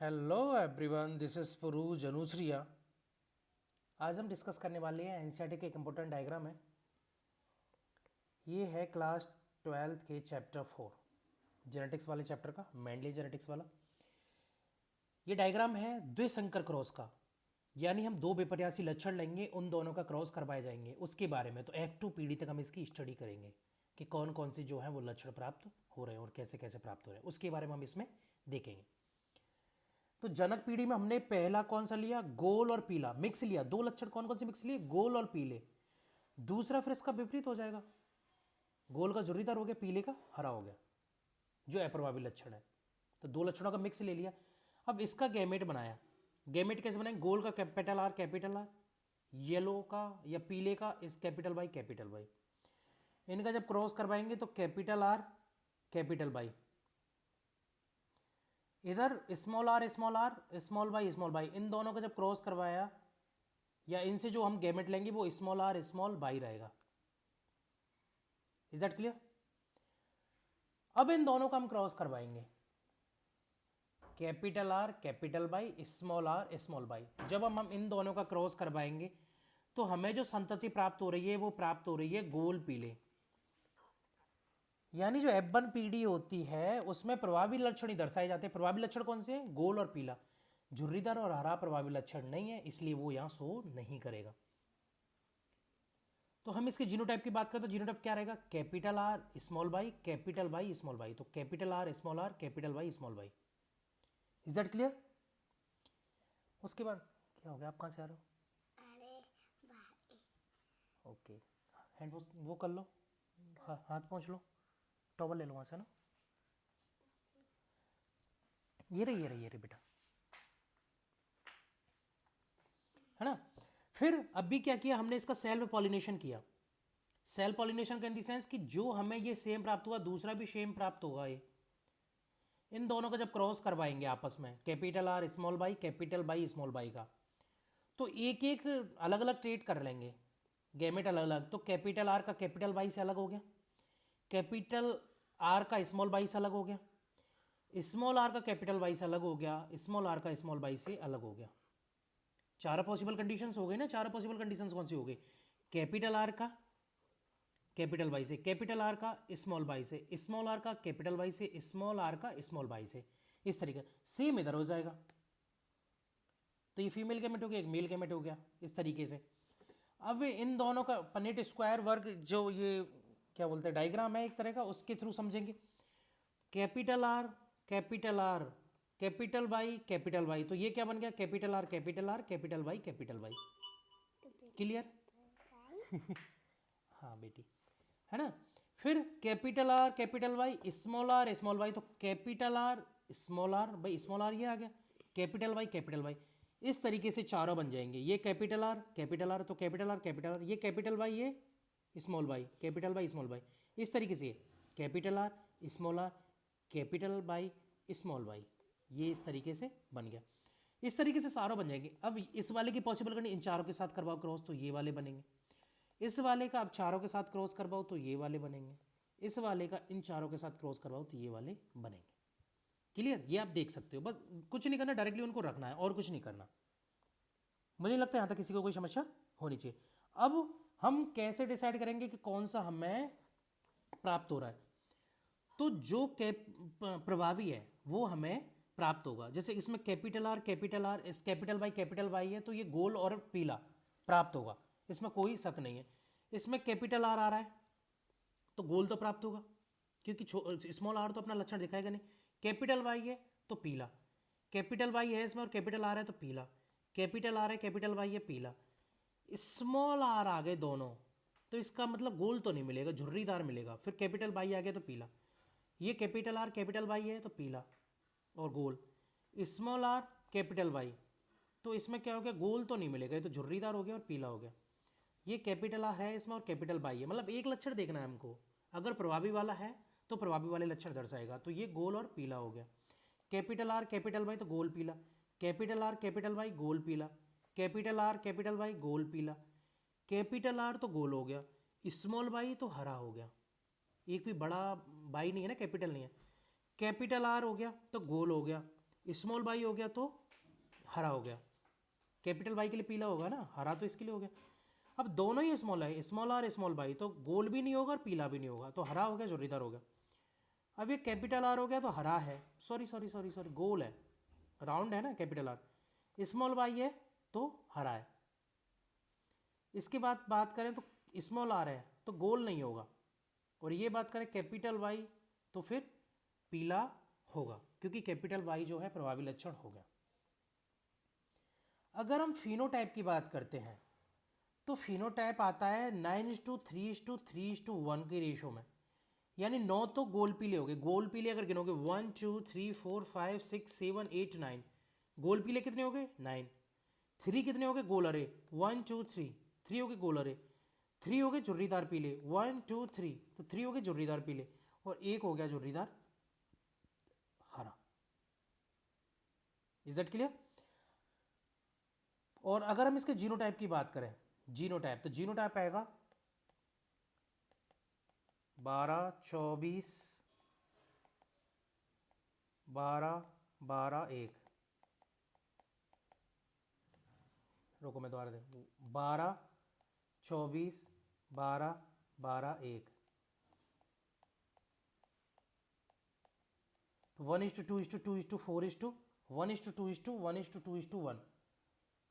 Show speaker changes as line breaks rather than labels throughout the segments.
Hello everyone, this is Farooz Anusariya. आज हम discuss करने वाले हैं एनसीईआरटी के एक इम्पोर्टेंट डायग्राम है। ये है क्लास 12th के चैप्टर 4 जेनेटिक्स वाले चैप्टर का, मेंडली जेनेटिक्स वाला। ये डायग्राम है द्विसंकर क्रॉस का, यानी हम दो विपर्यासी लक्षण लेंगे, उन दोनों का क्रॉस करवाए जाएंगे उसके बारे में। तो F2 पीढ़ी तक हम इसकी स्टडी करेंगे कि कौन कौन से जो है वो लक्षण प्राप्त हो रहे हैं और कैसे कैसे प्राप्त हो रहे हैं, उसके बारे में हम इसमें देखेंगे। तो जनक पीढ़ी में हमने पहला कौन सा लिया, गोल और पीला मिक्स लिया। दो लक्षण कौन कौन से मिक्स लिए, गोल और पीले। दूसरा फिर इसका विपरीत हो जाएगा, गोल का झुर्रीदार हो गया, पीले का हरा हो गया, जो अप्रभावी लक्षण है। तो दो लक्षणों का मिक्स ले लिया। अब इसका गैमेट बनाया। गैमेट कैसे बनाएंगे, गोल का कैपिटल आर, येलो का या पीले का इस कैपिटल वाई। इनका जब क्रॉस करवाएंगे तो कैपिटल आर कैपिटल वाई, इधर स्मॉल आर स्मॉल बाई, इन दोनों का जब क्रॉस करवाया या इनसे जो हम गैमेट लेंगे वो स्मॉल आर स्मॉल बाई रहेगा। Is that clear. अब इन दोनों का हम क्रॉस करवाएंगे, capital R capital Y, small R small Y. जब हम इन दोनों का क्रॉस करवाएंगे तो हमें जो संतति प्राप्त हो रही है वो प्राप्त हो रही है गोल पीले। यानी जो F1 पीढ़ी होती है उसमें प्रभावी लक्षण ही दर्शाए जाते हैं। प्रभावी लक्षण कौन से हैं, गोल और पीला। झुर्रीदार और हरा प्रभावी लक्षण नहीं है, इसलिए वो यहां शो नहीं करेगा। तो हम इसके जीनोटाइप की बात करें तो जीनोटाइप क्या रहेगा, capital R small Y capital Y small Y. तो capital R capital Y small Y. Is that clear. उसके बाद क्या हो गया, आप कहां से आ रहे हो।
अरे भाई।
ओके, हैंड वॉश वो कर लो, हाथ पहुंच लो, टॉवल ले लो वहां से ना। ये रही बेटा, है ना। फिर अभी क्या किया हमने, इसका सेल्फ पॉलिनेशन किया। सेल्फ पॉलिनेशन का इन दी सेंस कि जो हमें ये सेम प्राप्त हुआ दूसरा भी सेम प्राप्त होगा। ये इन दोनों का जब क्रॉस करवाएंगे आपस में, capital R small Y capital Y small by का, तो एक एक अलग अलग ट्रेट कर लेंगे, गैमेट अलग अलग। तो कैपिटल आर का कैपिटल बाई से अलग हो गया, कैपिटल आर का स्मॉल बाई से अलग हो गया, स्मॉल आर का कैपिटल बाई से अलग हो गया, स्मॉल आर का स्मॉल बाई से अलग हो गया। चार पॉसिबल कंडीशंस हो गई ना। चार पॉसिबल कंडीशंस कौन सी हो गई, कैपिटल आर का कैपिटल वाई से, कैपिटल आर का स्मॉल वाई से, स्मॉल आर का कैपिटल वाई से, स्मॉल आर का स्मॉल वाई से। इस तरीके सेम इधर हो जाएगा। तो ये फीमेल गैमेट हो गया, एक मेल गैमेट हो गया, इस तरीके से। अब इन दोनों का पनेट स्क्वायर वर्ग जो ये क्या बोलते हैं डायग्राम है एक तरह का, उसके थ्रू समझेंगे। Capital R capital R capital Y capital Y, तो ये क्या बन गया, capital R capital R capital Y capital Y. Clear. हाँ बेटी, है ना। फिर कैपिटल वाई स्मॉल वाई, तो कैपिटल आर स्मॉल आर भाई स्मॉल आर ये आ गया, कैपिटल वाई। इस तरीके से चारों बन जाएंगे। ये कैपिटल आर तो कैपिटल आर, ये कैपिटल वाई ये small Y, capital Y small Y. इस तरीके से capital R small R capital Y small Y, ये इस तरीके से बन गया। इस तरीके से सारों बन जाएंगे। अब इस वाले की पॉसिबल करनी, इन चारों के साथ करवाओ क्रॉस तो ये वाले बनेंगे। इस वाले का अब चारों के साथ क्रॉस करवाओ तो ये वाले बनेंगे। इस वाले का इन चारों के साथ क्रॉस करवाओ तो ये वाले बनेंगे। क्लियर, ये आप देख सकते हो। बस कुछ नहीं करना, डायरेक्टली उनको रखना है और कुछ नहीं करना। मुझे नहीं लगता यहां तक किसी को कोई समस्या होनी चाहिए। अब हम कैसे डिसाइड करेंगे कि कौन सा हमें प्राप्त हो रहा है। तो जो प्रभावी है वो हमें प्राप्त होगा। जैसे इसमें कैपिटल आर इस कैपिटल वाई है, तो ये गोल और पीला प्राप्त होगा, इसमें कोई शक नहीं है। इसमें कैपिटल आर आ रहा है तो गोल तो प्राप्त होगा, क्योंकि स्मॉल आर तो अपना लक्षण दिखाएगा नहीं। कैपिटल वाई है तो पीला, कैपिटल वाई है इसमें और कैपिटल आर है तो पीला, कैपिटल आर है कैपिटल वाई है पीला। स्मॉल आर आ गए दोनों, तो इसका मतलब गोल तो नहीं मिलेगा, झुर्रीदार मिलेगा। फिर कैपिटल वाई आ गया तो पीला, ये कैपिटल आर कैपिटल वाई है तो पीला और गोल। स्मॉल आर कैपिटल वाई, तो इसमें क्या हो गया, गोल तो नहीं मिलेगा, ये तो झुर्रीदार हो गया और पीला हो गया। ये कैपिटल आर है इसमें और कैपिटल वाई है, मतलब एक लक्षण देखना है हमको। अगर प्रभावी वाला है तो प्रभावी वाले लक्षण दर्शाएगा, तो ये गोल और पीला हो गया। कैपिटल आर कैपिटल वाई तो गोल पीला, कैपिटल आर कैपिटल वाई गोल पीला, कैपिटल आर कैपिटल वाई गोल पीला, कैपिटल आर तो गोल हो गया, स्मॉल वाई तो हरा हो गया। एक भी बड़ा बाई नहीं है ना, कैपिटल नहीं है। कैपिटल आर हो गया तो गोल हो गया, स्मॉल वाई हो गया तो हरा हो गया, कैपिटल वाई के लिए पीला होगा ना, हरा तो इसके लिए हो गया। अब दोनों ही स्मॉल है, स्मॉल आर स्मॉल वाई, तो गोल भी नहीं होगा और पीला भी नहीं होगा, तो हरा हो गया, जोरीदार हो गया। अब ये कैपिटल आर हो गया तो हरा है, सॉरी गोल है, राउंड है ना कैपिटल आर, स्मॉल वाई है तो हरा है। इसके बाद बात करें तो स्मॉल आर है तो गोल नहीं होगा, और ये बात करें कैपिटल वाई तो फिर पीला होगा, क्योंकि कैपिटल वाई जो है प्रभावी लक्षण हो गया। अगर हम फिनोटाइप की बात करते हैं तो फिनोटाइप आता है 9:3:3:1 की रेशो में, यानी 9 तो गोल पीले हो गए, गोल पीले अगर गिनोगे 1 2 3 4 5 6 7 8 9, गोल पीले कितने हो गए 9। 3 कितने हो गए गोल हरे, 1 2 3, 3 हो गए गोल हरे, 3 हो गए झुर्रीदार पीले, 1 2 3, तो 3 हो गए झुर्रीदार पीले, और एक हो गया झुर्रीदार हरा। Is that clear? और अगर हम इसके जीनोटाइप की बात करें, जीनोटाइप, तो जीनोटाइप आएगा 12 24 12 12 1, रोको मैं दोबारा दे, 12 24 12 12 1, तो 1:2:2:4:1:2:1:2:1।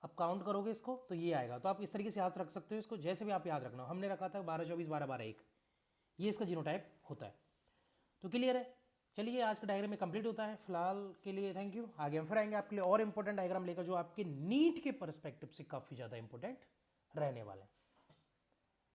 अब काउंट करोगे इसको तो ये आएगा, तो आप इस तरीके से याद रख सकते हो इसको, जैसे भी आप याद रखना। हमने रखा था 12 24 12 12 1, ये इसका जीनोटाइप होता है। तो क्लियर है? चलिए आज का डायग्राम में कंप्लीट होता है फिलहाल के लिए, थैंक यू। आगे हम फिर आएंगे आपके लिए और इंपॉर्टेंट डायग्राम लेकर, जो आपके नीट के परस्पेक्टिव से काफ़ी ज़्यादा इंपॉर्टेंट रहने वाले हैं।